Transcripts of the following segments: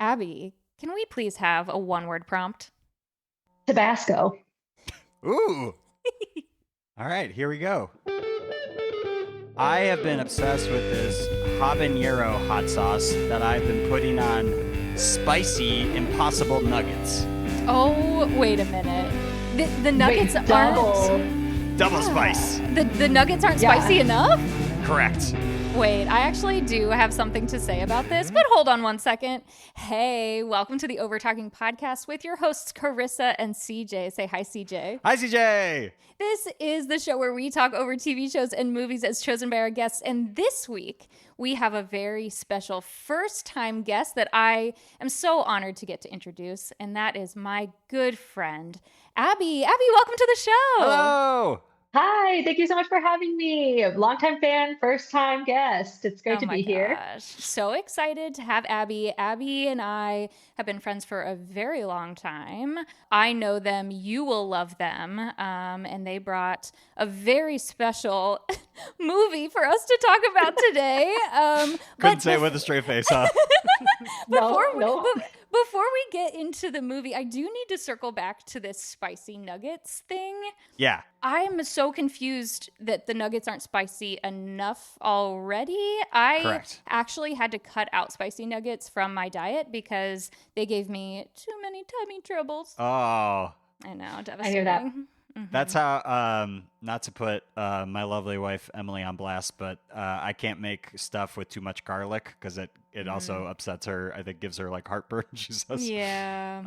Abby, can we please have a one-word prompt? Tabasco. Ooh. All right, here we go. I have been obsessed with this habanero hot sauce that I've been putting on spicy Impossible nuggets. Oh, wait a minute. The nuggets aren't... Double spice. The nuggets aren't spicy enough? Correct. Wait, I actually do have something to say about this, but hold on one second. Hey, welcome to the Overtalking Podcast with your hosts, Karissa and CJ. Say hi, CJ. Hi, CJ. This is the show where we talk over TV shows and movies as chosen by our guests. And this week, we have a very special first-time guest that I am so honored to get to introduce, and that is my good friend, Abbey. Abbey, welcome to the show. Hello. Hi, thank you so much for having me. Longtime fan, first time guest. It's great to be here. So excited to have Abbey. Abbey and I have been friends for a very long time. I know them. You will love them. And they brought a very special movie for us to talk about today. Couldn't say it with a straight face, huh? Before we get into the movie, I do need to circle back to this spicy nuggets thing. Yeah. I'm so confused that the nuggets aren't spicy enough already. Correct. Actually had to cut out spicy nuggets from my diet because they gave me too many tummy troubles. Oh. I know, devastating. I hear that. Mm-hmm. That's how, not to put my lovely wife Emily on blast, but I can't make stuff with too much garlic because it also upsets her. I think gives her like heartburn, she says. Yeah.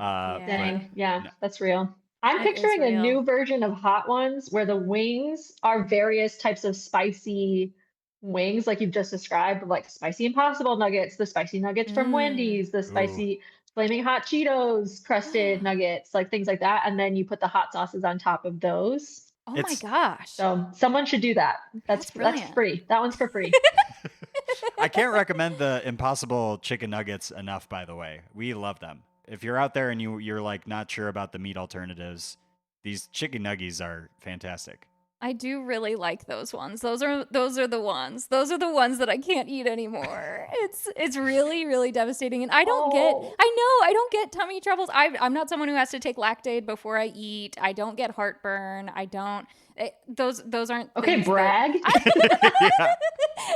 Dang. Yeah, no. That's real. I'm That picturing is a real. new version of Hot Ones where the wings are various types of spicy wings, like you've just described, like spicy Impossible nuggets, the spicy nuggets from Wendy's, the spicy flaming hot Cheetos crusted nuggets, like things like that. And then you put the hot sauces on top of those. Oh my gosh. So someone should do that. That's brilliant. free. That one's for free. I can't recommend the Impossible chicken nuggets enough, by the way. We love them. If you're out there and you're like not sure about the meat alternatives, these chicken nuggies are fantastic. I do really like those ones. Those are the ones. Those are the ones that I can't eat anymore. It's really, really devastating. And I don't get tummy troubles. I'm not someone who has to take Lactaid before I eat. I don't get heartburn. Those aren't Okay, brag.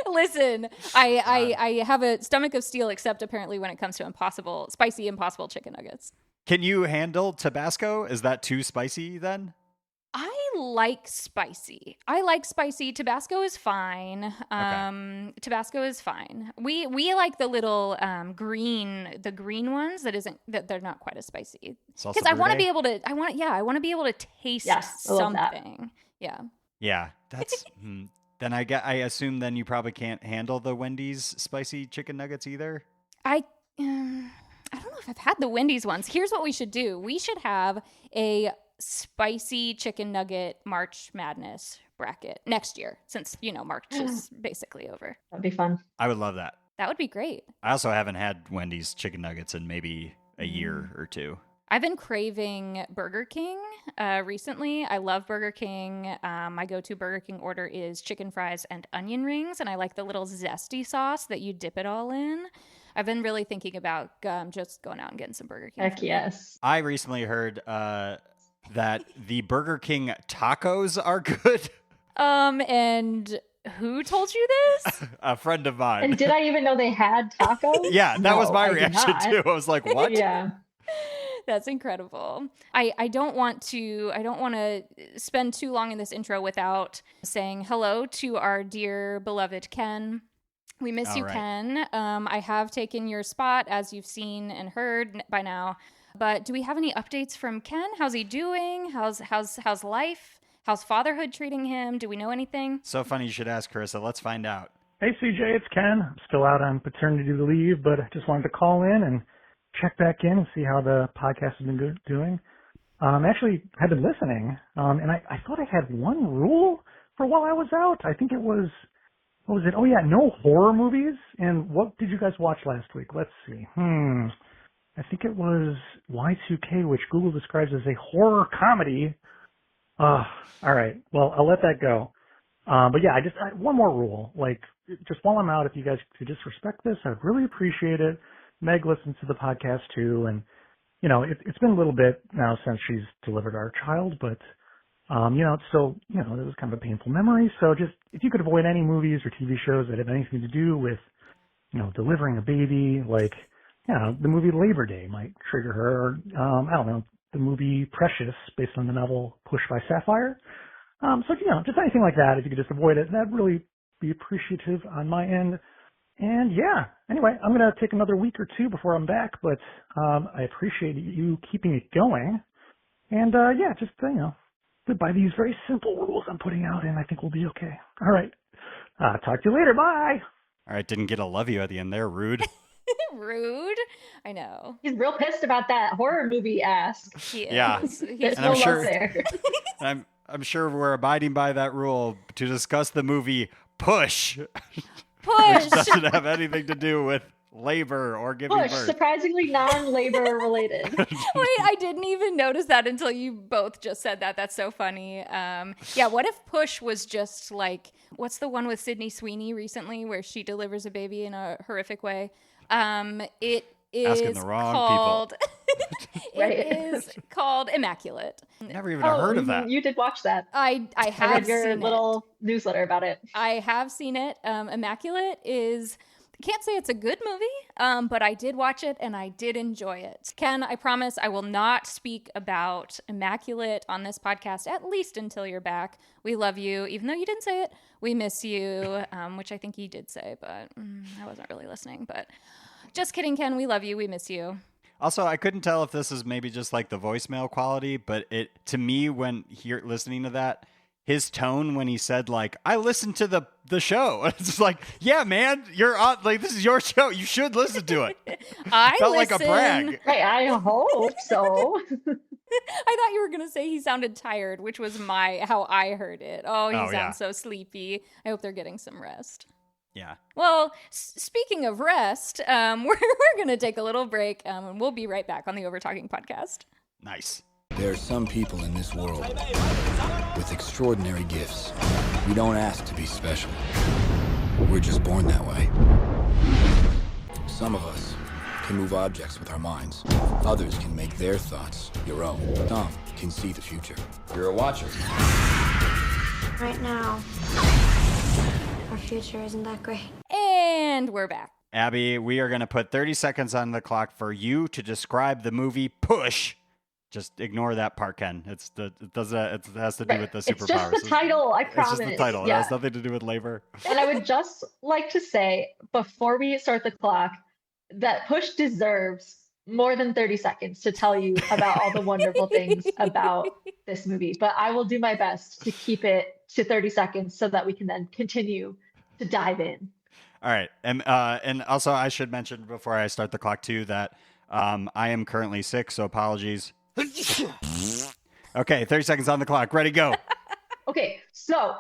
Listen, I have a stomach of steel, except apparently when it comes to spicy Impossible chicken nuggets. Can you handle Tabasco? Is that too spicy then? I like spicy. Tabasco is fine. Okay. Tabasco is fine. We like the little green ones that they're not quite as spicy. Because I want to be able to taste something. Yeah. Yeah, that's then I assume then you probably can't handle the Wendy's spicy chicken nuggets either. I don't know if I've had the Wendy's ones. Here's what we should do. We should have a spicy chicken nugget March Madness bracket next year, since March is basically over. That'd be fun. I would love that. That would be great. I also haven't had Wendy's chicken nuggets in maybe a year or two. I've been craving Burger King recently. I love Burger King. My go-to Burger King order is chicken fries and onion rings, and I like the little zesty sauce that you dip it all in. I've been really thinking about just going out and getting some Burger King. Heck yes. I recently heard that the Burger King tacos are good. And who told you this? A friend of mine. And did I even know they had tacos? Yeah, that was my reaction too. I was like, what? Yeah. That's incredible. I don't want to spend too long in this intro without saying hello to our dear beloved Ken. We miss you, right. Ken. I have taken your spot, as you've seen and heard by now. But do we have any updates from Ken? How's he doing? How's life? How's fatherhood treating him? Do we know anything? So funny you should ask, Karissa. Let's find out. Hey, CJ, it's Ken. I'm still out on paternity leave, but I just wanted to call in and check back in and see how the podcast has been doing. Actually, I've been listening, and I thought I had one rule for while I was out. I think it was, what was it? Oh, yeah, no horror movies. And what did you guys watch last week? Let's see. I think it was Y2K, which Google describes as a horror comedy. All right. Well, I'll let that go. But yeah, one more rule. Like, just while I'm out, if you guys could just respect this, I'd really appreciate it. Meg listens to the podcast too, and it's been a little bit now since she's delivered our child, but it's still, it was kind of a painful memory. So just if you could avoid any movies or TV shows that have anything to do with, delivering a baby, like, the movie Labor Day might trigger her, or, I don't know, the movie Precious, based on the novel Push by Sapphire. So, just anything like that, if you could just avoid it, that'd really be appreciative on my end. And yeah, anyway, I'm going to take another week or two before I'm back, but I appreciate you keeping it going. And yeah, just, live by these very simple rules I'm putting out, and I think we'll be okay. All right. Talk to you later. Bye. All right, didn't get a love you at the end there. Rude. Rude. I know. He's real pissed about that horror movie ask. Yeah. He's There's And no I'm sure- love there. I'm sure we're abiding by that rule to discuss the movie Push, Push. which doesn't have anything to do with labor or giving Push, birth. surprisingly non-labor related. Wait, I didn't even notice that until you both just said that. That's so funny. Yeah, what if Push was just like, what's the one with Sydney Sweeney recently where she delivers a baby in a horrific way? It is Asking the wrong called Right. it is called Immaculate. Never even heard of that. You did watch that. I I have read your seen little newsletter about it. I have seen it. Immaculate is, can't say it's a good movie, but I did watch it and I did enjoy it. Ken, I promise I will not speak about Immaculate on this podcast, at least until you're back. We love you, even though you didn't say it. We miss you, which I think he did say, but I wasn't really listening. But just kidding, Ken. We love you. We miss you. Also, I couldn't tell if this is maybe just like the voicemail quality, but it to me when listening to that, his tone when he said like, "I listened to the show," it's just like, yeah, man, you're on, like, this is your show. You should listen to it. I Felt listen. like a brag. Right, I hope so. I thought you were gonna say he sounded tired, which was how I heard it. Oh, he Oh, sounds yeah. so sleepy. I hope they're getting some rest. Yeah. Well, speaking of rest, we're going to take a little break, and we'll be right back on the Overtalking Podcast. Nice. There are some people in this world with extraordinary gifts. We don't ask to be special. We're just born that way. Some of us can move objects with our minds. Others can make their thoughts your own. Some can see the future. You're a watcher. Right now, our future isn't that great. And we're back. Abby, we are going to put 30 seconds on the clock for you to describe the movie Push. Just ignore that part, Ken. It has to do with the superpowers. It's just the title, I promise. It's just the title. Yeah. It has nothing to do with labor. And I would just like to say, before we start the clock, that Push deserves more than 30 seconds to tell you about all the wonderful things about this movie. But I will do my best to keep it to 30 seconds so that we can then continue to dive in. All right. And also I should mention before I start the clock too that I am currently sick, so apologies. Okay, 30 seconds on the clock. Ready, go. Okay, so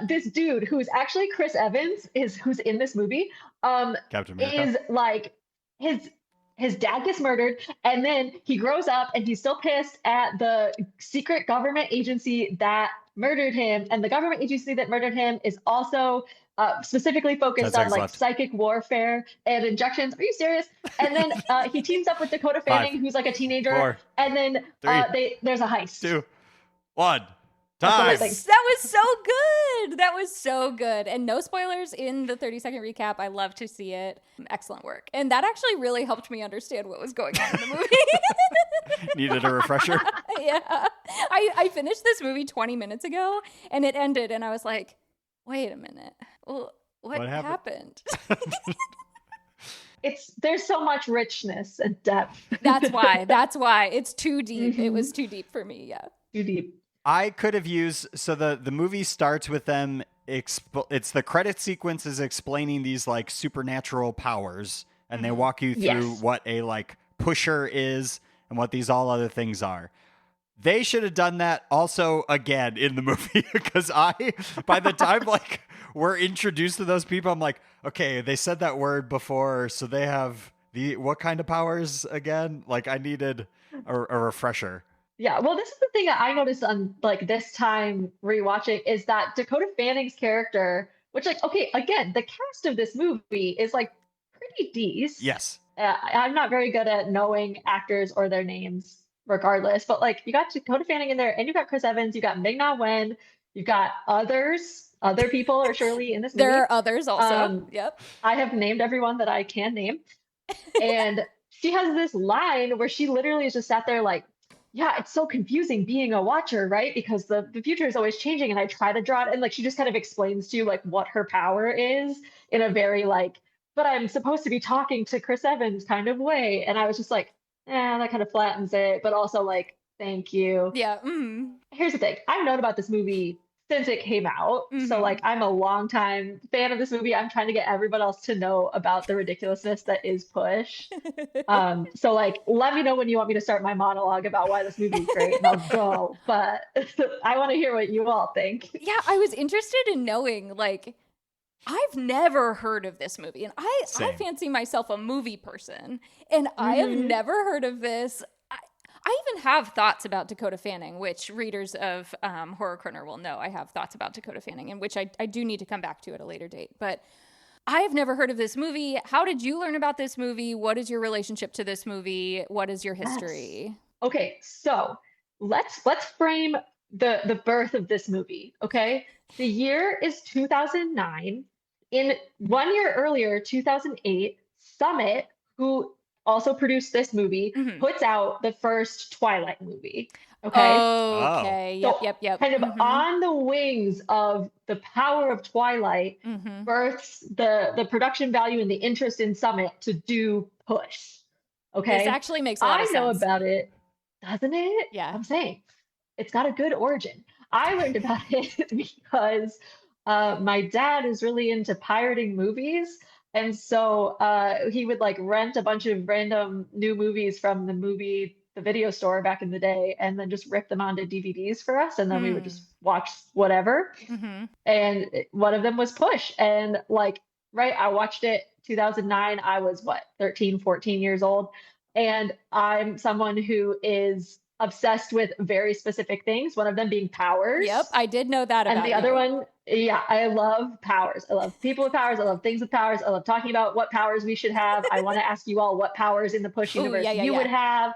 this dude who's actually Chris Evans who's in this movie Captain America. is like his dad gets murdered, and then he grows up and he's still pissed at the secret government agency that murdered him, and the government agency that murdered him is also specifically focused 10 on seconds like left. psychic warfare and injections. Are you serious? And then he teams up with Dakota Fanning, 5, who's like a teenager, 4, and then 3, there's a heist. 2, 1. That's Time. amazing. That was so good. That was so good. And no spoilers in the 30-second recap. I love to see it. Excellent work. And that actually really helped me understand what was going on in the movie. Needed a refresher. Yeah. I finished this movie 20 minutes ago, and it ended, and I was like, wait a minute. Well, what happened? There's so much richness and depth. That's why. It's too deep. It was too deep for me, yeah. Too deep. I could have used, so the movie starts with them, it's the credit sequence is explaining these like supernatural powers, and they walk you through Yes. what a like pusher is and what these all other things are. They should have done that also again in the movie, because by the time like we're introduced to those people, I'm like, okay, they said that word before, so they have what kind of powers again? Like I needed a refresher. Yeah, well, this is the thing that I noticed on like this time rewatching is that Dakota Fanning's character, which like, okay, again, the cast of this movie is like pretty decent. Yes. I'm not very good at knowing actors or their names regardless, but like you got Dakota Fanning in there and you got Chris Evans, you got Ming-Na Wen, you've got other people are surely in this movie. There are others also. Yep. I have named everyone that I can name. And she has this line where she literally is just sat there like, yeah, it's so confusing being a watcher, right? Because the future is always changing and I try to draw it. And like, she just kind of explains to you like what her power is in a very like, but I'm supposed to be talking to Chris Evans kind of way. And I was just like, that kind of flattens it. But also like, thank you. Yeah. Here's the thing. I've known about this movie since it came out. So like I'm a longtime fan of this movie. I'm trying to get everyone else to know about the ridiculousness that is Push. So like let me know when you want me to start my monologue about why this movie is great and I'll go. But I want to hear what you all think. Yeah, I was interested in knowing, like, I've never heard of this movie. And I fancy myself a movie person. And I have never heard of this. I even have thoughts about Dakota Fanning, which readers of Horror Corner will know. I have thoughts about Dakota Fanning, and which I do need to come back to at a later date. But I have never heard of this movie. How did you learn about this movie? What is your relationship to this movie? What is your history? Yes. Okay, so let's frame the birth of this movie. Okay, the year is 2009. In 1 year earlier, 2008, Summit, who also produced this movie, puts out the first Twilight movie. Okay. Okay. So Yep. Kind of on the wings of the power of Twilight, births the production value and the interest in Summit to do Push. Okay. This actually makes a lot of sense. I know about it, doesn't it? Yeah. I'm saying it's got a good origin. I learned about it because my dad is really into pirating movies. And so he would like rent a bunch of random new movies from the video store back in the day and then just rip them onto DVDs for us. And then we would just watch whatever. And one of them was Push. And like, right, I watched it 2009. I was 13, 14 years old. And I'm someone who is obsessed with very specific things, one of them being powers. Yep, I did know that about And the other one, yeah, I love powers. I love people with powers. I love things with powers. I love talking about what powers we should have. I want to ask you all what powers in the Push universe you would have.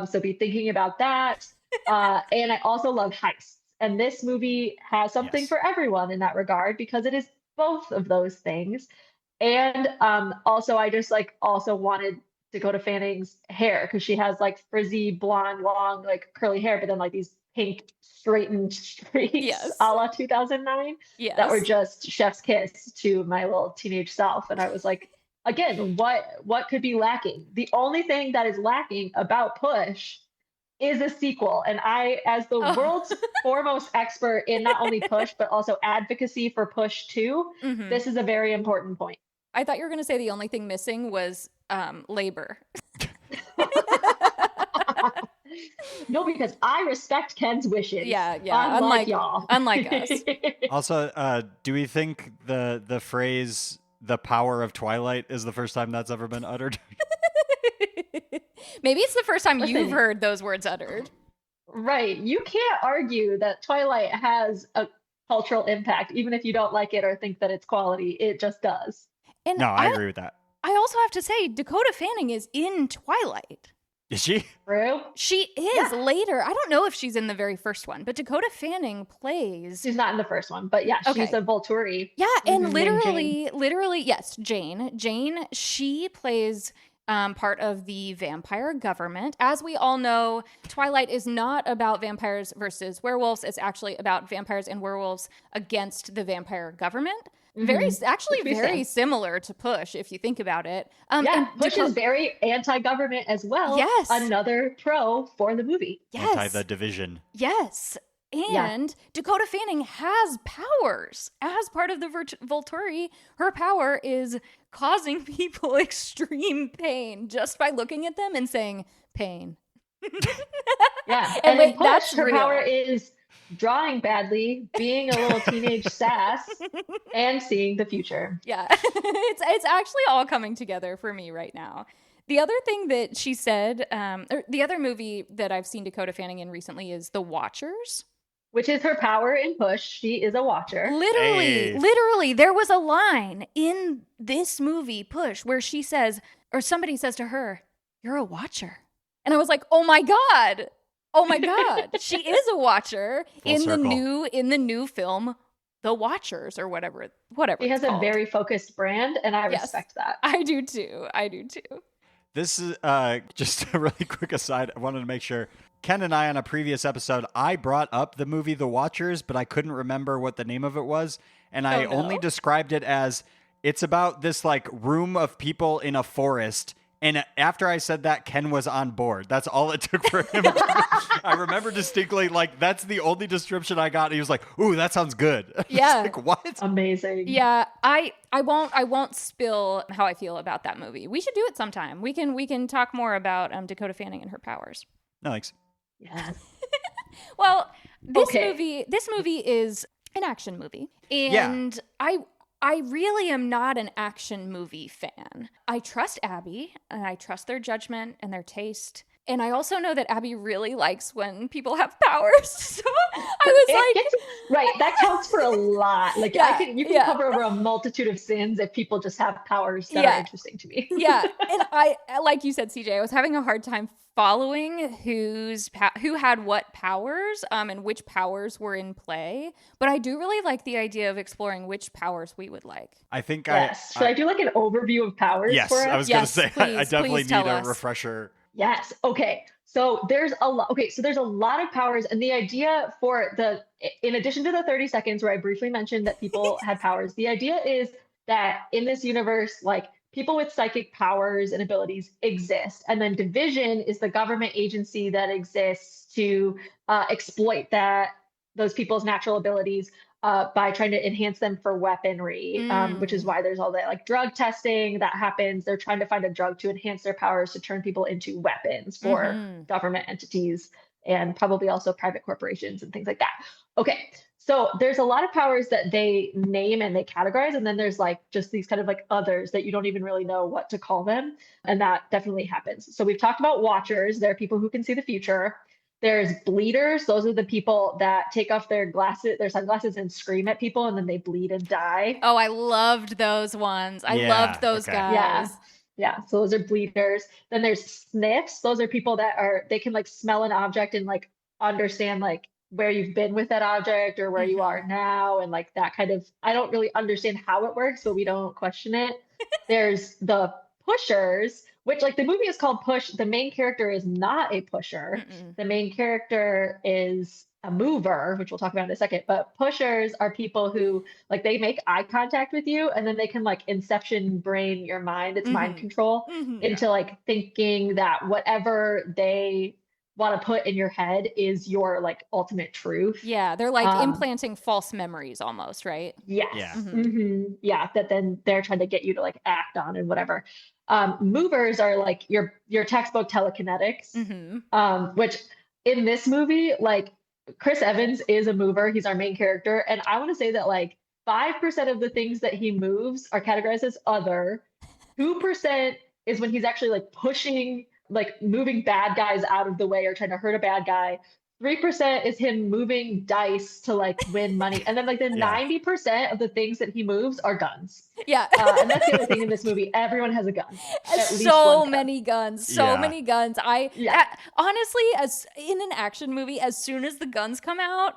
So be thinking about that. And I also love heists. And this movie has something for everyone in that regard because it is both of those things. And also, I just like also wanted Dakota Fanning's hair because she has like frizzy blonde long like curly hair but then like these pink straightened streaks a la 2009 that were just chef's kiss to my little teenage self. And I was like, again, what could be lacking? The only thing that is lacking about Push is a sequel. And I, as the world's foremost expert in not only Push but also advocacy for Push 2, this is a very important point. I thought you were going to say the only thing missing was labor. No, because I respect Ken's wishes. Yeah. Unlike y'all. Unlike us. Also, do we think the phrase "the power of Twilight" is the first time that's ever been uttered? Maybe it's the first time you've heard those words uttered. Right. You can't argue that Twilight has a cultural impact, even if you don't like it or think that it's quality. It just does. And no, I agree with that. I also have to say, Dakota Fanning is in Twilight. Is she? True. She is later. I don't know if she's in the very first one, but Dakota Fanning plays. She's not in the first one, but yeah, she's a Volturi. Yeah, and literally, yes, Jane. Jane, she plays part of the vampire government. As we all know, Twilight is not about vampires versus werewolves. It's actually about vampires and werewolves against the vampire government. Very similar to Push, if you think about it. And Push is very anti-government as well. Yes. Another pro for the movie. Yes. Anti the division. Yes. And Dakota Fanning has powers. As part of the Volturi, her power is causing people extreme pain just by looking at them and saying, pain. And wait, that's her power is drawing badly, being a little teenage sass, and seeing the future. Yeah, it's actually all coming together for me right now. The other thing that she said, or the other movie that I've seen Dakota Fanning in recently is The Watchers. which is her power in Push. She is a watcher. Literally, there was a line in this movie, Push, where she says, or somebody says to her, "You're a watcher." And I was like, oh my God. She is a watcher in the new film, The Watchers, or whatever. She has a very focused brand, and I respect that. I do too. This is just a really quick aside. I wanted to make sure. Ken and I, on a previous episode, I brought up the movie The Watchers, but I couldn't remember what the name of it was. And I only described it as, it's about this like room of people in a forest. And after I said that, Ken was on board. That's all it took for him. I remember distinctly, like, that's the only description I got. He was like, "Ooh, that sounds good." Yeah. Like, what? Amazing. Yeah, I won't spill how I feel about that movie. We should do it sometime. We can talk more about Dakota Fanning and her powers. No, thanks. Yes. Well, this movie is an action movie. And I really am not an action movie fan. I trust Abbey, and I trust their judgment and their taste. And I also know that Abbey really likes when people have powers. So I was right, that counts for a lot. Like, you can cover over a multitude of sins if people just have powers that are interesting to me. Yeah, and I, like you said, CJ, I was having a hard time following who had what powers and which powers were in play. But I do really like the idea of exploring which powers we would like. I think Should I do like an overview of powers for us? I was going to say, please, I definitely need a us. refresher. Yes. Okay. So there's a lot. Okay. So there's a lot of powers. And the idea in addition to the 30 seconds where I briefly mentioned that people had powers, the idea is that in this universe, like, people with psychic powers and abilities exist. And then Division is the government agency that exists to exploit those people's natural abilities by trying to enhance them for weaponry, which is why there's all that like drug testing that happens. They're trying to find a drug to enhance their powers to turn people into weapons for government entities and probably also private corporations and things like that. Okay. So there's a lot of powers that they name and they categorize. And then there's like just these kind of like others that you don't even really know what to call them. And that definitely happens. So we've talked about watchers. They're people who can see the future. There's bleeders. Those are the people that take off their sunglasses and scream at people and then they bleed and die. Oh, I loved those ones. I loved those guys. Yeah. So those are bleeders. Then there's sniffs. Those are people that they can like smell an object and like understand like where you've been with that object or where you are now. And like that kind of, I don't really understand how it works, but we don't question it. There's the pushers, which like the movie is called Push. The main character is not a pusher. The main character is a mover, which we'll talk about in a second. But pushers are people who like they make eye contact with you and then they can like inception brain your mind. It's mind control into like thinking that whatever they want to put in your head is your like ultimate truth. Yeah, they're like implanting false memories almost, right? Yes. Yeah. Yeah, that then they're trying to get you to like act on and whatever. Movers are like your textbook telekinetics, which in this movie, like Chris Evans is a mover. He's our main character. And I want to say that like 5% of the things that he moves are categorized as other. 2% is when he's actually like pushing, like moving bad guys out of the way or trying to hurt a bad guy. 3% is him moving dice to like win money. And then like the 90% of the things that he moves are guns. Yeah. And that's the other thing in this movie. Everyone has a gun. So many guns. Honestly, as in an action movie, as soon as the guns come out,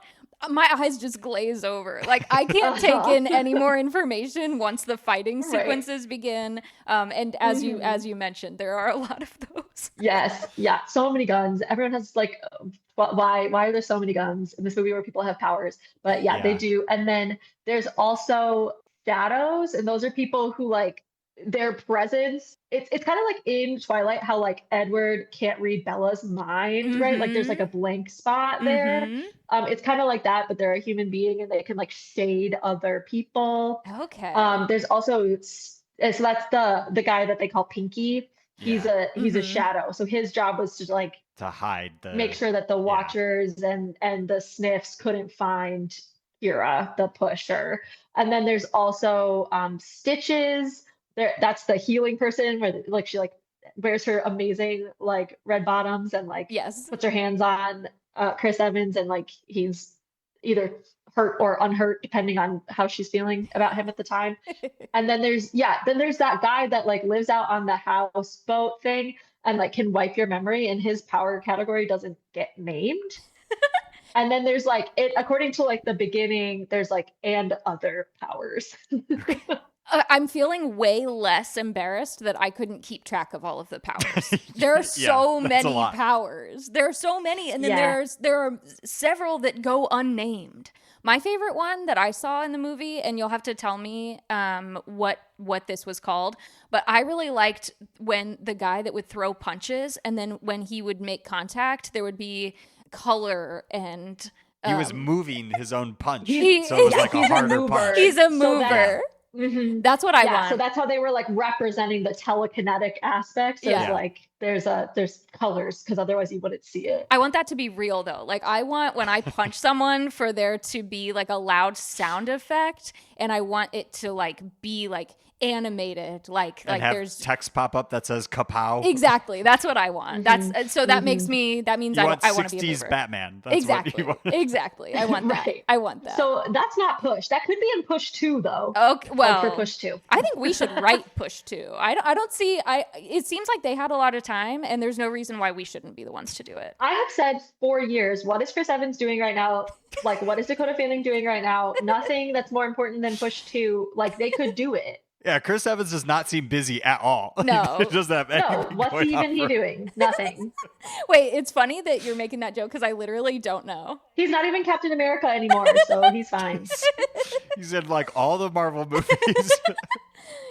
my eyes just glaze over. Like I can't take in any more information once the fighting sequences begin. And as you mentioned, there are a lot of those. Yes. Yeah. So many guns. Everyone has like, why are there so many guns in this movie where people have powers? But yeah, they do. And then there's also shadows. And those are people who like their presence. It's kind of like in Twilight, how like Edward can't read Bella's mind, right? Like there's like a blank spot there. It's kind of like that, but they're a human being and they can like shade other people. Okay. There's also, so that's the guy that they call Pinky. He's a shadow. So his job was to like to hide make sure that the watchers and the sniffs couldn't find Kira, the pusher. And then there's also Stitches. That's the healing person where like she like wears her amazing like red bottoms and like puts her hands on Chris Evans and like he's either hurt or unhurt, depending on how she's feeling about him at the time. And then there's that guy that like lives out on the houseboat thing and like can wipe your memory, and his power category doesn't get named. And then there's like it according to like the beginning, there's like and other powers. I'm feeling way less embarrassed that I couldn't keep track of all of the powers. There are so many powers. There are so many, and then there are several that go unnamed. My favorite one that I saw in the movie, and you'll have to tell me what this was called, but I really liked when the guy that would throw punches, and then when he would make contact, there would be color and he was moving his own punch, so it was like a harder punch. He's a mover. That's what I want. So that's how they were like representing the telekinetic aspects. Like there's colors, because otherwise you wouldn't see it. I want that to be real though. Like I want when I punch someone for there to be like a loud sound effect, and I want it to like be like animated, like have there's text pop up that says kapow. Exactly, that's what I want. That means that means I want to be a mover. Batman. That's exactly. What you want. Exactly. I want that. Right. I want that. So that's not Push. That could be in Push 2 though. Okay. Well, for Push 2. I think we should write Push 2. I don't see. It seems like they had a lot of time, and there's no reason why we shouldn't be the ones to do it. I have said for years, what is Chris Evans doing right now? Like, what is Dakota Fanning doing right now? Nothing that's more important than Push 2. Like, they could do it. Yeah, Chris Evans does not seem busy at all. No. He doesn't have anything what's going even on he doing? Nothing. Wait, it's funny that you're making that joke because I literally don't know. He's not even Captain America anymore, so he's fine. He's in like all the Marvel movies.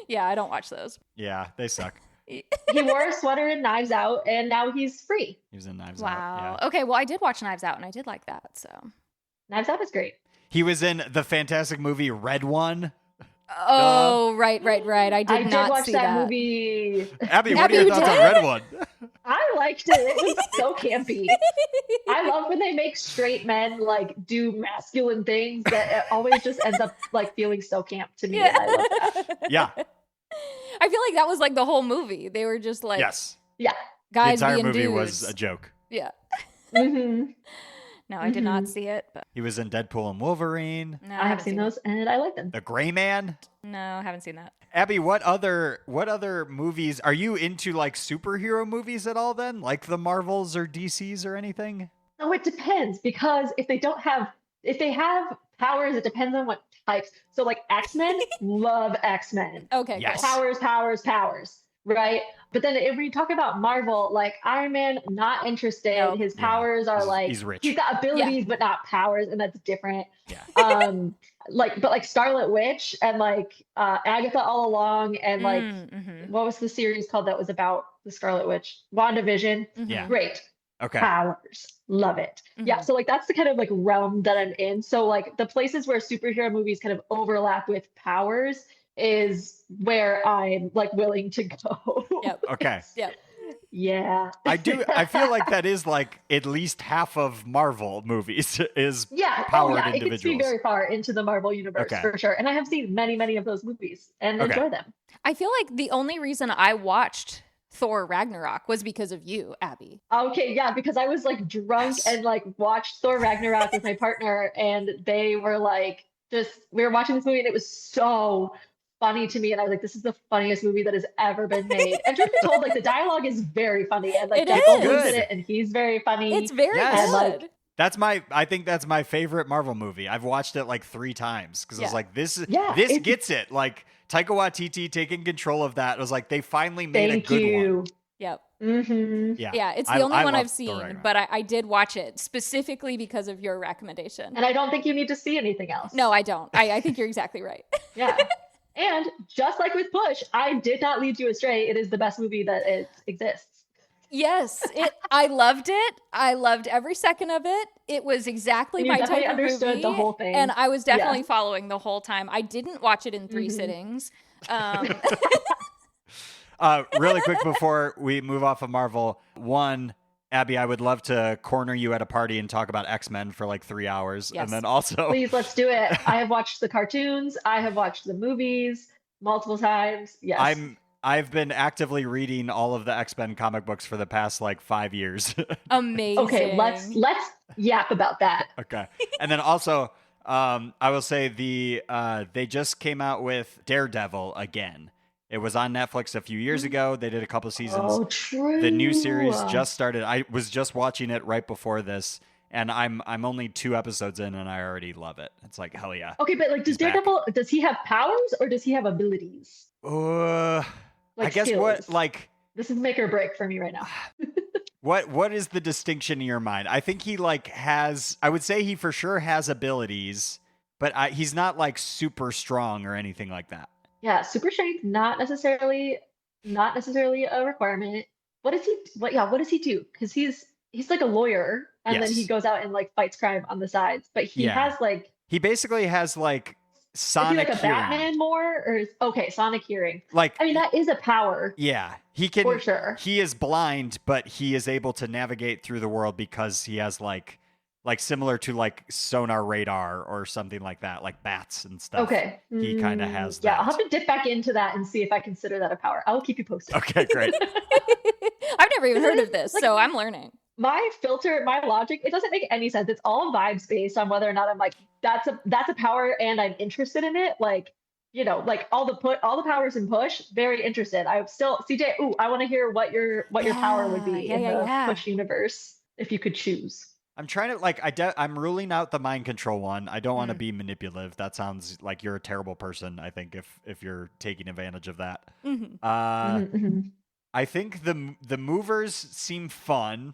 Yeah, I don't watch those. Yeah, they suck. He wore a sweater in Knives Out, and now he's free. He was in Knives Out. Wow. Yeah. Okay, well, I did watch Knives Out, and I did like that. So Knives Out is great. He was in the fantastic movie Red One. Oh, right. I did not watch see that movie. Abby, what are your thoughts on Red One? I liked it. It was so campy. I love when they make straight men like do masculine things that it always just ends up like feeling so camp to me. Yeah. I love that. Yeah. I feel like that was like the whole movie. They were just like, yes, yeah, guys the entire being movie dudes. was a joke. Yeah. Mm-hmm. No, I did not see it. But He was in Deadpool and Wolverine. no, I have seen those, and I like them. The Gray Man. No, I haven't seen that. Abby, what other movies are you into? Like superhero movies at all? Then, like the Marvels or DCs or anything? Oh, it depends, because if they have powers, it depends on what types. So like X-Men, love X-Men. Okay, Yes. cool. Powers, right? But then if we talk about Marvel, like Iron Man, not interested. Nope. His powers are like he's rich. He's got abilities, but not powers, and that's different. Yeah. Like Scarlet Witch and like Agatha All Along, and like what was the series called that was about the Scarlet Witch? WandaVision. Yeah. Great. Okay. Powers. Love it. Yeah. So like that's the kind of like realm that I'm in. So like the places where superhero movies kind of overlap with powers is where I'm like willing to go. Yep. Okay. Yep. Yeah. I feel like that is like at least half of Marvel movies is powered It individuals. gets me very far into the Marvel universe for sure. And I have seen many, many of those movies and enjoy them. I feel like the only reason I watched Thor Ragnarok was because of you, Abby. Okay, yeah, because I was like drunk and like watched Thor Ragnarok with my partner, and they were like, we were watching this movie and it was so funny to me, and I was like, this is the funniest movie that has ever been made. And truth be told, like the dialogue is very funny, and like Jeff Goldblum's in it, and he's very funny. It's very good. And, like, I think that's my favorite Marvel movie. I've watched it like 3 times because I was like, this gets it. Like Taika Waititi taking control of that. It was like they finally made a good one. Yep. Mm-hmm. Yeah, it's the only one I've seen, but I did watch it specifically because of your recommendation. And I don't think you need to see anything else. No, I don't. I think you're exactly right. Yeah. And just like with Push, I did not lead you astray. It is the best movie that exists. Yes, I loved it. I loved every second of it. It was exactly my type of movie. Understood the whole thing, and I was definitely following the whole time. I didn't watch it in 3 sittings. Really quick before we move off of Marvel, one, Abby, I would love to corner you at a party and talk about X-Men for like 3 hours. Yes. And then also... Please, let's do it. I have watched the cartoons. I have watched the movies multiple times. Yes. I've been actively reading all of the X-Men comic books for the past like 5 years. Amazing. Okay, let's yap about that. Okay. And then also, I will say they just came out with Daredevil again. It was on Netflix a few years ago. They did a couple seasons. Oh, true. The new series just started. I was just watching it right before this, and I'm only 2 episodes in, and I already love it. It's like, hell yeah. Okay, but like, does Daredevil, does he have powers or does he have abilities? I guess skills? what, like... This is make or break for me right now. What is the distinction in your mind? I think he like has, I would say he for sure has abilities, but he's not like super strong or anything like that. Yeah, super strength, not necessarily a requirement. What does he do? Because he's like a lawyer, and then he Yes. goes out and like fights crime on the sides. But he has like, He basically has like is he sonic like a hearing. Batman more, or okay, sonic hearing? Like, I mean, that is a power. yeah, he can. For sure. He is blind, but he is able to navigate through the world because he has like similar to like sonar radar or something like that, like bats and stuff. Okay. He kind of has that. Yeah, I'll have to dip back into that and see if I consider that a power. I will keep you posted. Okay, great. I've never even heard of this, so I'm learning. My filter, my logic, it doesn't make any sense. It's all vibes based on whether or not I'm like, that's a power and I'm interested in it. Like, you know, like all the powers in Push, very interested. I'm still CJ. Ooh, I want to hear what your power would be in the Push universe if you could choose. I'm trying to like I'm ruling out the mind control one. I don't want to be manipulative. That sounds like you're a terrible person, I think, if you're taking advantage of that. I think the movers seem fun.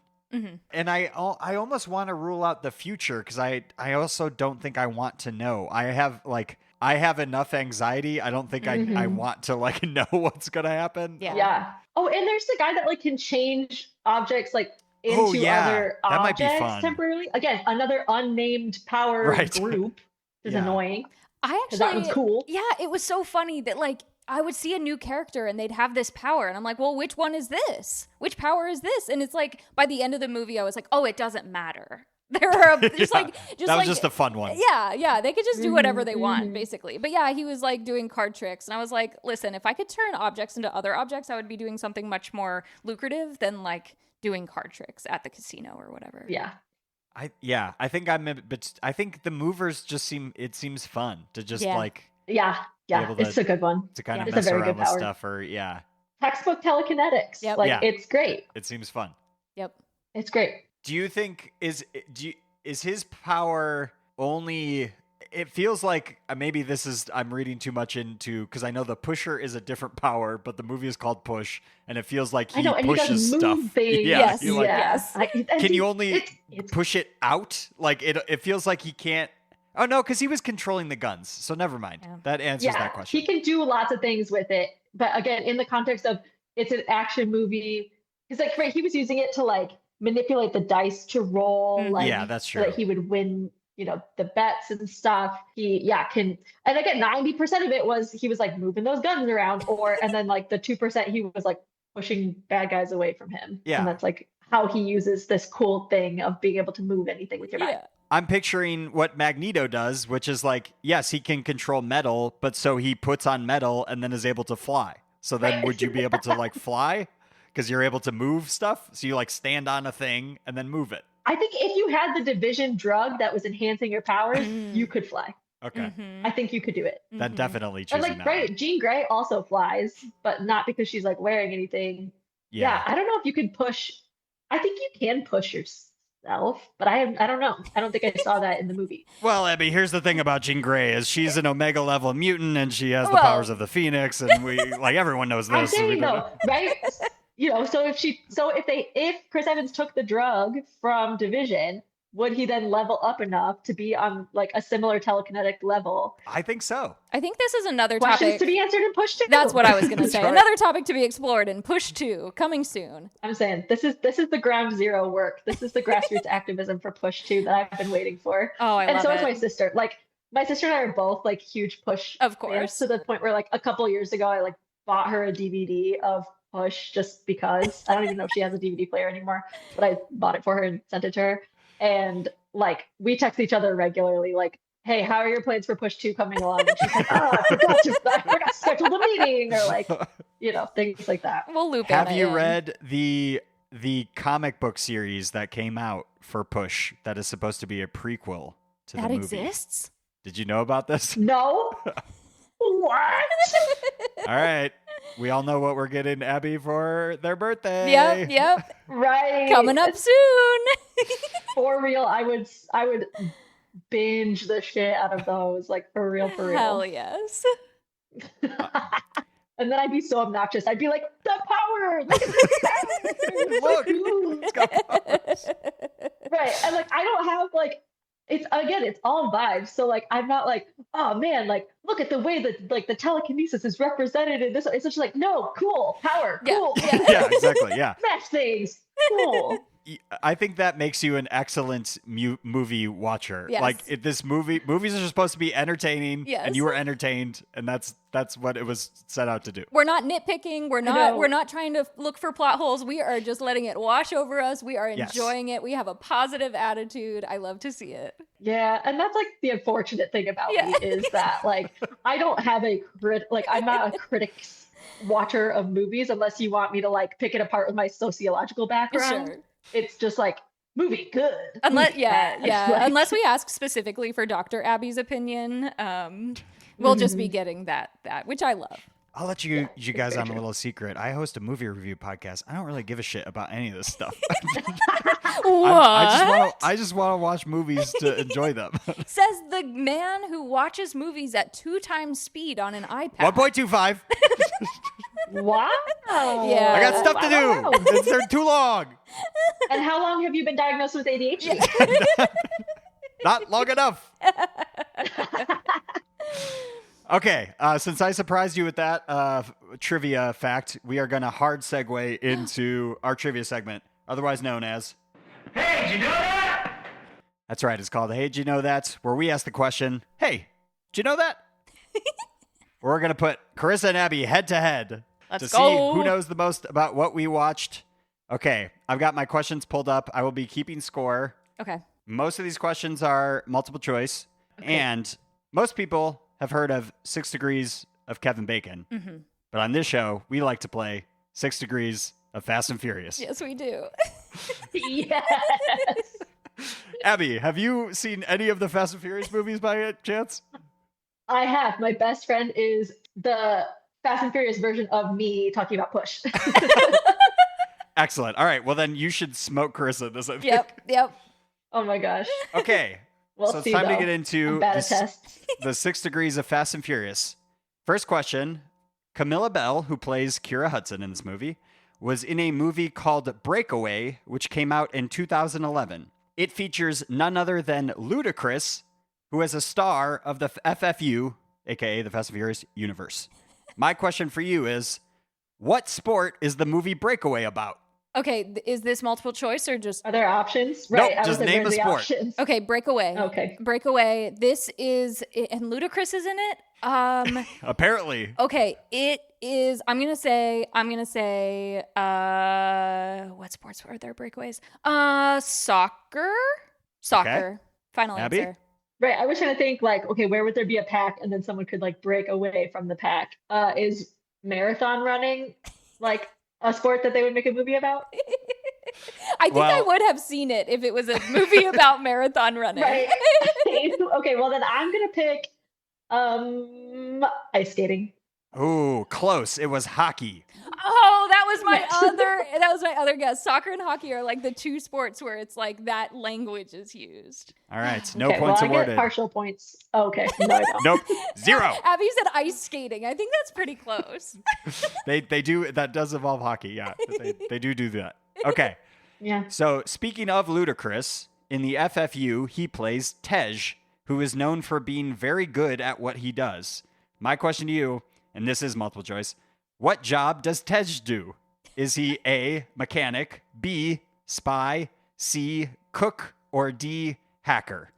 And I almost want to rule out the future because I also don't think I want to know. I have enough anxiety. I don't think I want to like know what's gonna happen. Yeah. Oh, and there's the guy that like can change objects like into other that might be objects fun. temporarily. Again, another unnamed power group is annoying. That one's cool. Yeah, it was so funny that like I would see a new character and they'd have this power, and I'm like, well, which one is this? Which power is this? And it's like by the end of the movie, I was like, oh, it doesn't matter. There are just that was just a fun one. Yeah, they could just do whatever they want, basically. But yeah, he was like doing card tricks, and I was like, listen, if I could turn objects into other objects, I would be doing something much more lucrative than like doing card tricks at the casino or whatever. Yeah. I think but I think the movers just seems fun to just like it's a good one to kind of it's mess a very around good with power. stuff or Textbook telekinetics. It's great. It seems fun. Yep. It's great. Do you think is his power only? It feels like maybe I'm reading too much into because I know the pusher is a different power, but the movie is called Push, and it feels like he pushes stuff. Things. Yeah, Yes. Can you only push it out? Like it feels like he can't. Oh no, because he was controlling the guns, so never mind. Yeah. That answers that question. He can do lots of things with it, but again, in the context of it's an action movie, because like he was using it to like manipulate the dice to roll. Like, that's true. So that he would win, the bets and stuff. He can, and again, 90% of it was he was like moving those guns around, and then like the 2% he was like pushing bad guys away from him. Yeah, and that's like how he uses this cool thing of being able to move anything with your mind. I'm picturing what Magneto does, which is like, yes, he can control metal, but so he puts on metal and then is able to fly. So then would you be able to like fly? Because you're able to move stuff. So you like stand on a thing and then move it. I think if you had the division drug that was enhancing your powers, you could fly. Okay. I think you could do it. That definitely choosing and like Jean Grey also flies, but not because she's like wearing anything. Yeah. I don't know if you can push. I think you can push yourself, but I don't know. I don't think I saw that in the movie. Well, Abbey, here's the thing about Jean Grey is she's an Omega level mutant and she has the powers of the Phoenix, and we like everyone knows this. I'm saying though, right? So if Chris Evans took the drug from Division, would he then level up enough to be on like a similar telekinetic level? I think so. I think this is another Questions topic to be answered in Push 2. That's what I was going to say. right. Another topic to be explored in Push 2, coming soon. I'm saying this is the ground zero work. This is the grassroots activism for Push 2 that I've been waiting for. Oh, I love it. And so is my sister. Like my sister and I are both like huge Push of fans, course, to the point where like a couple years ago I like bought her a DVD of Push just because. I don't even know if she has a DVD player anymore, but I bought it for her and sent it to her. And like we text each other regularly, like, hey, how are your plans for Push 2 coming along? And she's like, oh, I forgot to schedule the meeting, or like, things like that. We'll loop Have Anna you in. read the comic book series that came out for Push that is supposed to be a prequel to the That movie? exists? Did you know about this? No. What? All right. We all know what we're getting Abbey for their birthday. Yep. Right. Coming up soon. For real, I would binge the shit out of those, like for real. Hell yes. And then I'd be so obnoxious. I'd be like, the power! Look at the power! Look, it's got powers. Right. And like, I don't have like, it's all vibes. So like, I'm not like, oh man, like, look at the way that like the telekinesis is represented in this. It's just like, no, cool, power, cool. Yeah, exactly. Yeah. Smash things. Cool. I think that makes you an excellent movie watcher. Yes. Like movies are supposed to be entertaining, Yes. and you were entertained, and that's what it was set out to do. We're not nitpicking. We're not trying to look for plot holes. We are just letting it wash over us. We are enjoying it. We have a positive attitude. I love to see it. Yeah, and that's like the unfortunate thing about me is that like I don't have I'm not a critic's watcher of movies unless you want me to like pick it apart with my sociological background. Sure. It's just like movie good. Unless movie bad. Like, unless we ask specifically for Dr. Abby's opinion, we'll just be getting that which I love. I'll let you guys on a little secret. I host a movie review podcast. I don't really give a shit about any of this stuff. I just want to watch movies to enjoy them. Says the man who watches movies at 2 times speed on an iPad. 1.25. wow. Yeah. I got stuff to do. They're too long. And how long have you been diagnosed with ADHD? Not long enough. Okay, since I surprised you with that trivia fact, we are going to hard segue into our trivia segment, otherwise known as Hey, did you know that? That's right, it's called Hey, did you know that? Where we ask the question, hey, did you know that? We're going to put Karissa and Abbey head to head to see who knows the most about what we watched. Okay, I've got my questions pulled up. I will be keeping score. Okay. Most of these questions are multiple choice, and most people have heard of 6 Degrees of Kevin Bacon. Mm-hmm. But on this show, we like to play 6 Degrees of Fast and Furious. Yes, we do. Yes. Abbey, have you seen any of the Fast and Furious movies by chance? I have. My best friend is the Fast and Furious version of me talking about Push. Excellent. All right. Well, then you should smoke Karissa this, I think. Yep. Oh my gosh. Okay. We'll so it's see, time to though. get into I'm bad at tests. the 6 Degrees of Fast and Furious. First question. Camilla Bell, who plays Kira Hudson in this movie, was in a movie called Breakaway, which came out in 2011. It features none other than Ludacris, who is a star of the FFU, aka the Fast and Furious universe. My question for you is, what sport is the movie Breakaway about? Okay, is this multiple choice or just... Are there options? Nope, I just was name a the sport. options. Okay, Breakaway. Okay. Breakaway. This is... And Ludacris is in it? Apparently. Okay, it is... I'm gonna say... what sports are there breakaways? Soccer? Okay. Final Abbey? answer. Right. I was trying to think like, okay, where would there be a pack and then someone could like break away from the pack? Is marathon running like a sport that they would make a movie about? I think I would have seen it if it was a movie about marathon running. Right. Okay, well then I'm gonna pick ice skating. Ooh, close. It was hockey. Oh, that was my other guess. Soccer and hockey are like the 2 sports where it's like that language is used. All right. No Okay, points well, I awarded. get partial points. Okay. No, I don't. Nope. 0. Abby said ice skating. I think that's pretty close. They do. That does involve hockey. Yeah. They do that. Okay. Yeah. So speaking of Ludacris, in the FFU, he plays Tej, who is known for being very good at what he does. My question to you, and this is multiple choice, what job does Tej do? Is he A, mechanic, B, spy, C, cook, or D, hacker?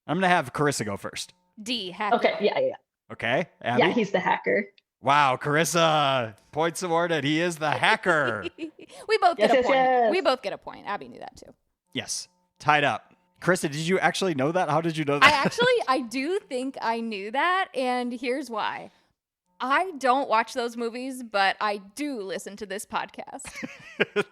I'm going to have Karissa go first. D, hacker. Okay. Yeah. Okay, Abbey? Yeah, he's the hacker. Wow, Karissa, points awarded. He is the hacker. We both get a point. Yes. We both get a point. Abby knew that too. Yes, tied up. Karissa, did you actually know that? How did you know that? I do think I knew that, and here's why. I don't watch those movies, but I do listen to this podcast.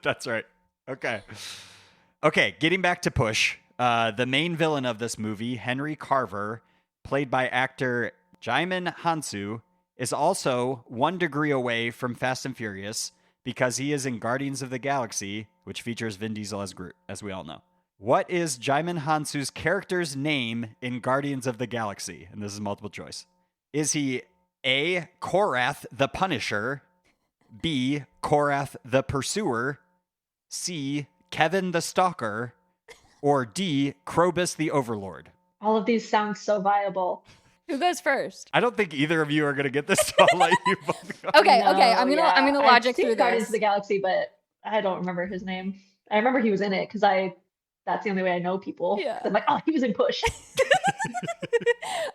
That's right. Okay, getting back to Push. The main villain of this movie, Henry Carver, played by actor Djimon Hounsou, is also 1 degree away from Fast and Furious because he is in Guardians of the Galaxy, which features Vin Diesel as Groot, as we all know. What is Djimon Hounsou's character's name in Guardians of the Galaxy? And this is multiple choice. Is he A, Korath the Punisher, B, Korath the Pursuer, C, Kevin the Stalker, or D, Krobus the Overlord? All of these sound so viable. Who goes first? I don't think either of you are going to get this, so I'll let you both go. Okay, No, I'm gonna logic I've seen through Guardians this. of the Galaxy, but I don't remember his name. I remember he was in it because that's the only way I know people. Yeah. I'm like, oh, he was in Push.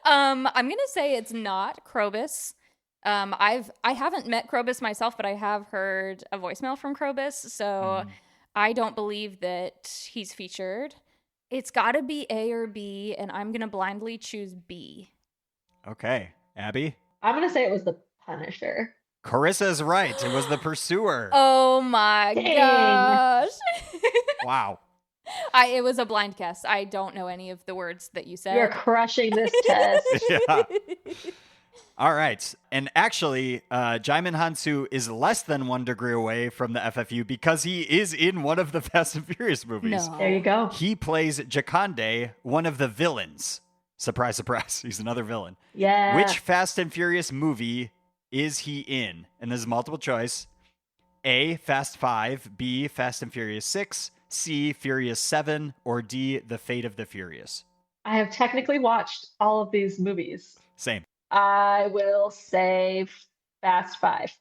I'm gonna say it's not Krobus. I haven't met Krobus myself, but I have heard a voicemail from Krobus, so I don't believe that he's featured. It's got to be A or B, and I'm gonna blindly choose B. Okay, Abby? I'm going to say it was the Punisher. Carissa's right. It was the Pursuer. Oh my Dang. gosh! Wow. It was a blind guess. I don't know any of the words that you said. You're crushing this test. Yeah. All right. And actually, Djimon Hounsou is less than 1 degree away from the FFU because he is in one of the Fast and Furious movies. No. There you go. He plays Jakande, one of the villains. Surprise, surprise. He's another villain. Yeah. Which Fast and Furious movie is he in? And this is multiple choice. A, Fast 5, B, Fast and Furious 6, C, Furious 7, or D, The Fate of the Furious? I have technically watched all of these movies. Same. I will say Fast 5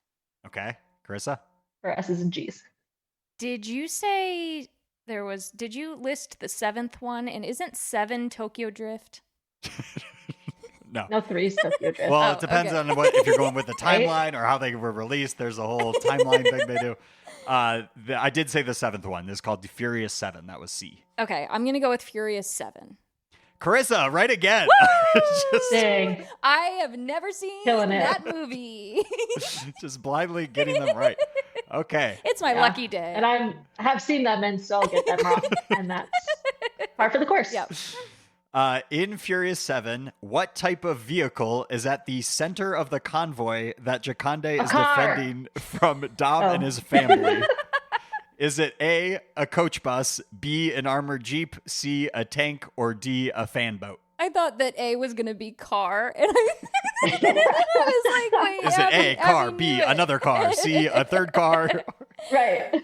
Okay. Karissa? for S's and G's. Did you say did you list the 7th one? And isn't 7 Tokyo Drift? No. No, 3 is Tokyo Drift. Well, Oh, it depends okay. on if you're going with the Right? timeline or how they were released. There's a whole timeline thing they do. I did say the 7th one. It's called Furious 7. That was C. Okay, I'm going to go with Furious 7. Carissa, right again. just, Dang. I have never seen Killing it. that movie. just blindly getting them right. Okay. It's my Yeah. lucky day. And I have seen them and still get them wrong. And that's par for the course. Yep. In Furious 7, what type of vehicle is at the center of the convoy that Jakande A is car. defending from Dom and Oh. his family? Is it A, a coach bus, B, an armored jeep, C, a tank, or D, a fan boat? I thought that A was going to be car. And I was like, wait. Is it A, car, B, knew it. another car, C, a third car? Right.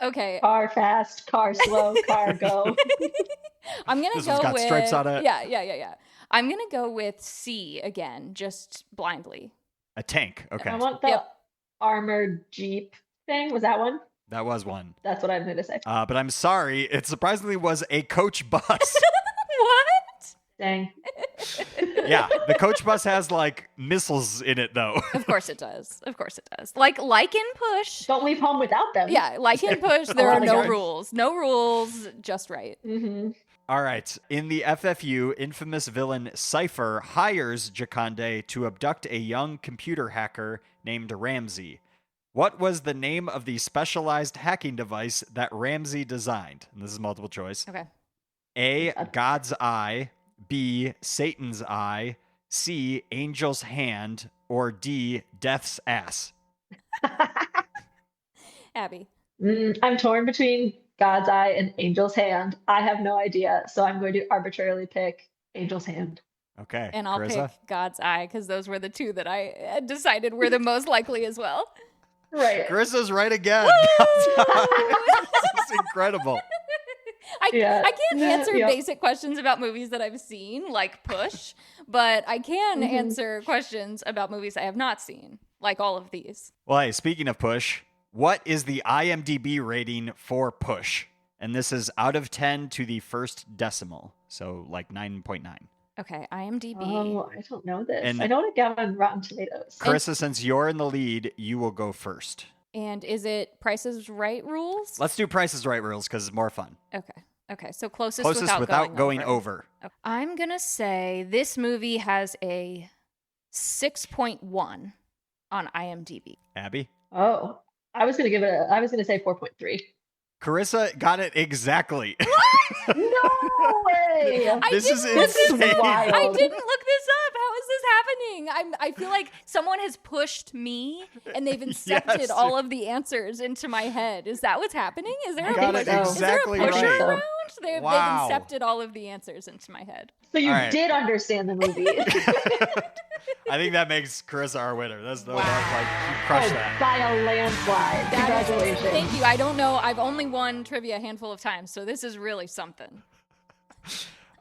Okay. Car fast, car slow, car go. I'm going to This go one's got with stripes on it. Yeah. I'm going to go with C again, just blindly. A tank. Okay. I want the Yep. armored Jeep thing. Was that one? That was one. That's what I'm going to say. But I'm sorry. It surprisingly was a coach bus. What? Dang. Yeah. The coach bus has like missiles in it, though. Of course it does. Of course it does. Like in Push. Don't leave home without them. Yeah, like in Push, there Oh are my no God. rules. No rules, just right. Mm-hmm. All right. In the FFU, infamous villain Cypher hires Jakande to abduct a young computer hacker named Ramsey. What was the name of the specialized hacking device that Ramsey designed? And this is multiple choice. Okay. A, God's Eye, B, Satan's Eye, C, Angel's Hand, or D, Death's Ass? Abby. I'm torn between God's Eye and Angel's Hand. I have no idea, so I'm going to arbitrarily pick Angel's Hand. Okay. And I'll Carissa? pick God's Eye because those were the two that I had decided were the most likely as well. Right. Carissa's right again. This is incredible. I Yeah. can't answer Yep. basic questions about movies that I've seen, like Push, but I can Mhm. answer questions about movies I have not seen, like all of these. Well, hey, speaking of Push, what is the IMDb rating for Push? And this is out of 10 to the first decimal. So like 9.9. Okay, IMDb. Oh, I don't know this. And- I know what it got on Rotten Tomatoes. Carissa, since you're in the lead, you will go first. And is it Price is Right rules? Let's do Price is Right rules because it's more fun. Okay. Okay, so closest without going over. Okay. I'm going to say this movie has a 6.1 on IMDb. Abby? Oh, I was going to say 4.3. Carissa got it exactly. No way. This is insane. Wild. I didn't look this up. How is this happening? I feel like someone has pushed me and they've incepted Yes. all of the answers into my head. Is that what's happening? Is there You a got pusher, it exactly is there a pusher right. around? They've Wow. incepted all of the answers into my head. So you All right. did understand the movie. I think that makes Carissa our winner. That's the Wow. you crushed that. By a landslide. Congratulations. Thank you. I don't know. I've only won trivia a handful of times, so this is really something.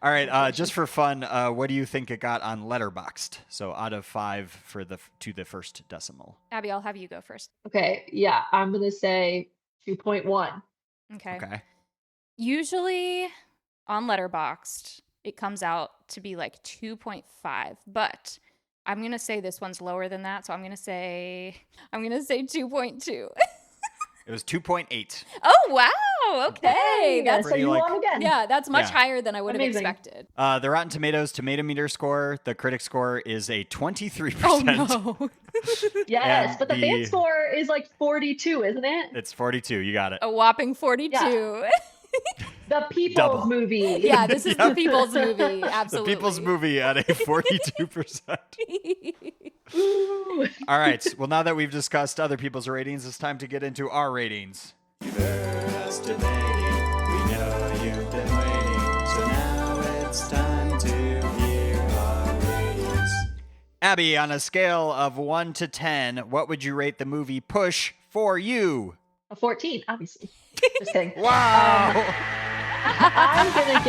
All right, just for fun, what do you think it got on Letterboxd? So out of 5 to the first decimal. Abby, I'll have you go first. Okay, yeah, I'm going to say 2.1. Okay. Okay. Usually on Letterboxd, it comes out to be like 2.5, but I'm going to say this one's lower than that, so I'm going to say 2.2. It was 2.8. Oh, wow. Okay. That's so Pretty, you like- won again. Yeah, that's much Yeah. higher than I would have Amazing. expected. The Rotten Tomatoes tomato meter score, the critic score is a 23%. Oh, no. Yes, And but the fan the- score is like 42, isn't it? It's 42. You got it. A whopping 42. Yeah. The People's Double. movie. Yeah, this is Yep. the People's movie. The Absolutely. People's Movie at a 42%. Ooh. All right. Well, now that we've discussed other people's ratings, it's time to get into our ratings. You've heard us debating. We know you've been waiting. So now it's time to hear our ratings. Abby, on a scale of 1 to 10, what would you rate the movie Push for you? A 14, obviously. Just kidding. Wow. I'm gonna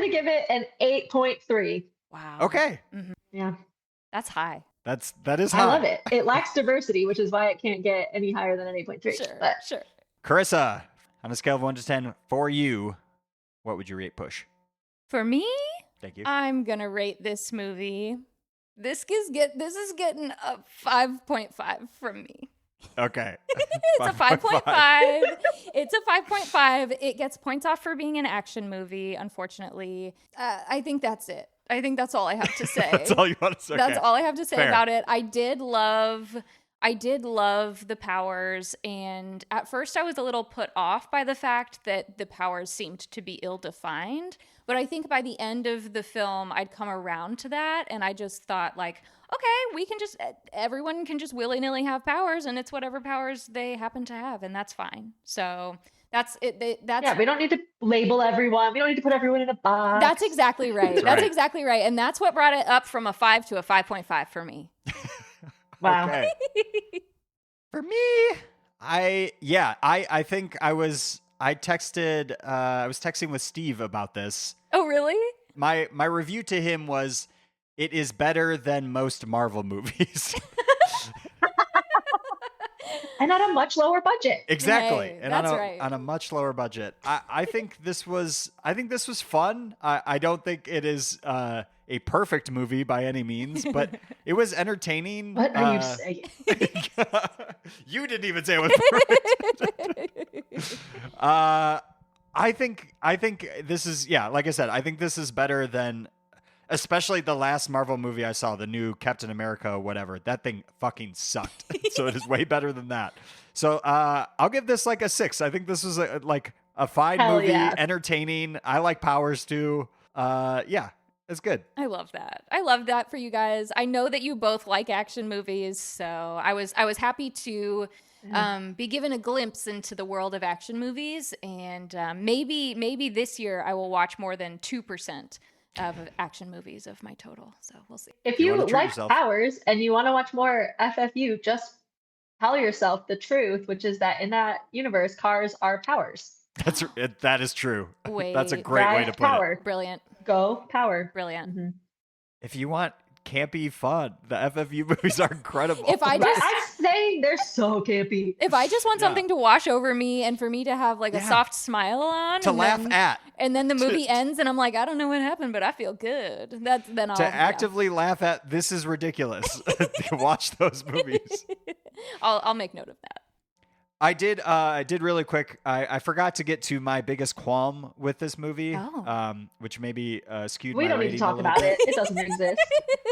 give it an 8.3. Wow. Okay. Yeah. That's high. That is high. I love it. It lacks diversity, which is why it can't get any higher than an 8.3. Sure. But Sure. Carissa, on a scale of 1 to 10, for you, what would you rate Push? For me, Thank you. I'm going to rate this movie. This is getting a 5.5 from me. Okay. It's a 5.5. It's a 5.5. It gets points off for being an action movie, unfortunately. I think that's it. I think that's all I have to say. That's all you want to say. That's Okay. all I have to say Fair. about it. I did love the powers, and at first I was a little put off by the fact that the powers seemed to be ill-defined, but I think by the end of the film I'd come around to that, and I just thought, like, okay, everyone can just willy-nilly have powers, and it's whatever powers they happen to have, and that's fine. So that's it. yeah, we don't need to label everyone. We don't need to put everyone in a box. That's exactly right. That's That's right. exactly right. And that's what brought it up from a 5 to a 5.5 for me. Wow. Okay. For me, I think I was texting with Steve about this. Oh, really? My review to him was, it is better than most Marvel movies. And at a much lower budget. Exactly. Hey, And that's right. on a much lower budget. I think this was fun. I don't think it is a perfect movie by any means, but it was entertaining. What are you saying? You didn't even say it was perfect. I think this is, like I said, I think this is better than, especially the last Marvel movie I saw, the new Captain America, whatever. That thing fucking sucked. So it is way better than that. So I'll give this like a 6. I think this was a fine Hell movie, yeah. entertaining. I like powers too. It's good. I love that. I love that for you guys. I know that you both like action movies, so I was happy to be given a glimpse into the world of action movies, and maybe this year I will watch more than 2% of action movies of my total. So we'll see. If You you wanna treat like yourself. powers and you want to watch more FFU, just tell yourself the truth, which is that in that universe, cars are powers. That is true. Wait, That's a great way to Drive put it. power. Brilliant. Go power. Brilliant. Mhm. If you want campy fun, the FFU movies are incredible. If I just I'm saying they're so campy. if I just want Yeah. something to wash over me and for me to have like a Yeah. soft smile on to and laugh then, at, and then the movie ends and I'm like, I don't know what happened, but I feel good. Then I'll to actively laugh at, this is ridiculous. Watch those movies. I'll make note of that. I did really quick. I forgot to get to my biggest qualm with this movie, which maybe skewed my We don't need to rating talk a little about bit. it. It doesn't exist.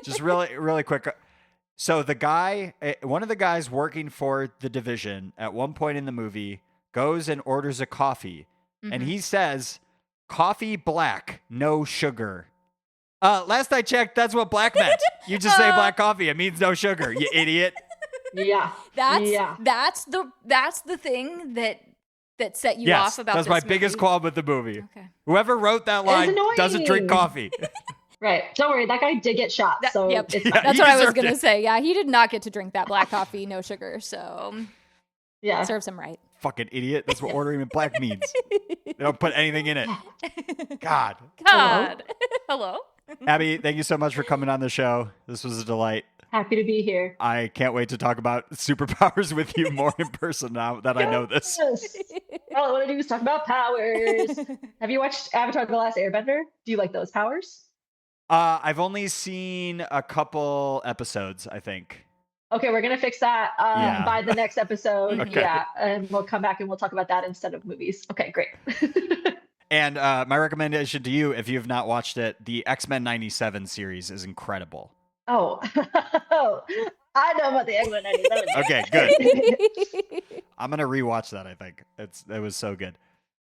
Just really quick. So the guy, one of the guys working for the division at one point in the movie goes and orders a coffee, and he says, "Coffee black, no sugar." Last I checked, that's what black meant. You just say black coffee. It means no sugar, you idiot. Yeah. That's the thing that set you off about that's this my movie. biggest qualm with the movie. Okay. Whoever wrote that line annoying. doesn't drink coffee. Right. Don't worry. That guy did get shot. So Yep. it's Yeah. fine. That's He what I was deserved going to it. say. Yeah, he did not get to drink that black coffee, no sugar. So Yeah. serves him right. Fucking idiot. That's what ordering in black means. They don't put anything in it. God. God. Hello? Abby, thank you so much for coming on the show. This was a delight. Happy to be here. I can't wait to talk about superpowers with you more in person now that I know this. Yes. All I want to do is talk about powers. Have you watched Avatar: The Last Airbender? Do you like those powers? I've only seen a couple episodes, I think. Okay, we're gonna fix that Yeah. by the next episode. Okay. Yeah, and we'll come back and we'll talk about that instead of movies. Okay, great. And my recommendation to you, if you have not watched it, the X-Men 97 series is incredible. Oh, I know about the X-Men 97. Okay, good. I'm going to rewatch that, I think. It was so good.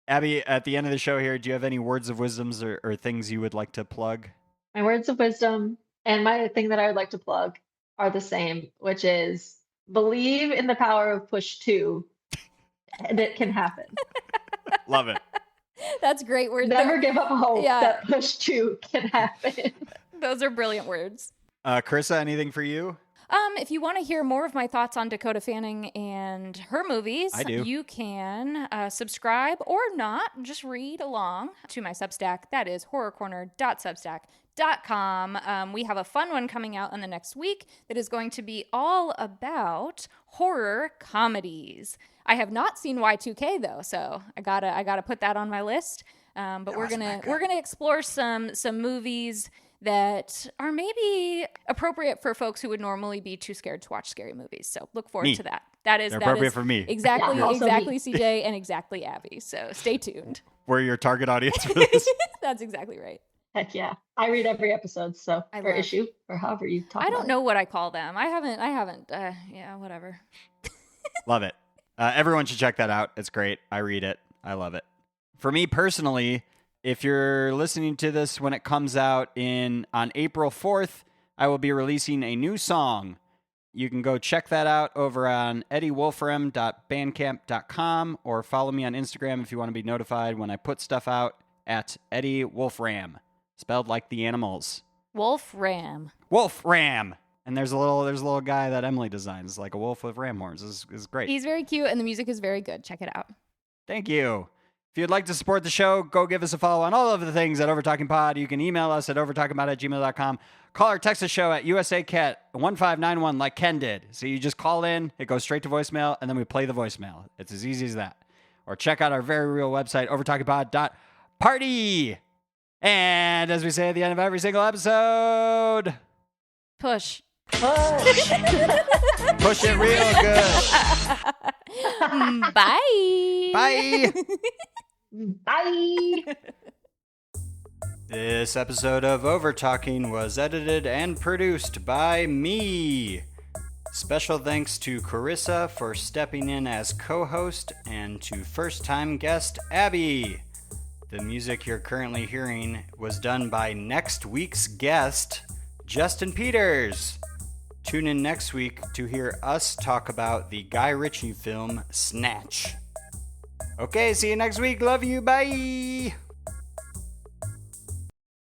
Abby, at the end of the show here, do you have any words of wisdoms or things you would like to plug? My words of wisdom and my thing that I would like to plug are the same, which is believe in the power of push 2 and it can happen. Love it. That's great words. Never give up hope Yeah. that push 2 can happen. Those are brilliant words. Karissa, anything for you? If you want to hear more of my thoughts on Dakota Fanning and her movies, I do. you can subscribe or not, just read along to my Substack. That is horrorcorner.substack.com. We have a fun one coming out in the next week that is going to be all about horror comedies. I have not seen Y2K though, so I gotta put that on my list. But we're gonna explore some movies that are maybe appropriate for folks who would normally be too scared to watch scary movies. So look forward to that. They're appropriate for me. Exactly, Yeah, also exactly me. CJ and exactly Abby. So stay tuned. We're your target audience for this. That's exactly right. Heck yeah. I read every episode, so I or love- issue, or however you talk I about don't it. know what I call them. I haven't. Yeah, whatever. Love it. Everyone should check that out. It's great. I read it. I love it. For me personally, if you're listening to this when it comes out on April 4th, I will be releasing a new song. You can go check that out over on eddywolfram.bandcamp.com or follow me on Instagram if you want to be notified when I put stuff out at Eddie Wolfram, spelled like the animals. Wolfram. Wolfram. And there's a little guy that Emily designs, like a wolf with ram horns. This is great. He's very cute and the music is very good. Check it out. Thank you. If you'd like to support the show, go give us a follow on all of the things at Overtalking Pod. You can email us at overtalkingpod@gmail.com. Call or text the show at USACat 1591 like Ken did. So you just call in, it goes straight to voicemail, and then we play the voicemail. It's as easy as that. Or check out our very real website, overtalkingpod.party. And as we say at the end of every single episode, Push. Push. push it real good. Bye. Bye. Bye. This episode of Overtalking was edited and produced by me. Special thanks to Karissa for stepping in as co-host and to first-time guest Abbey. The music you're currently hearing was done by next week's guest, Justin Peters. Tune in next week to hear us talk about the Guy Ritchie film Snatch. Okay, see you next week. Love you. Bye.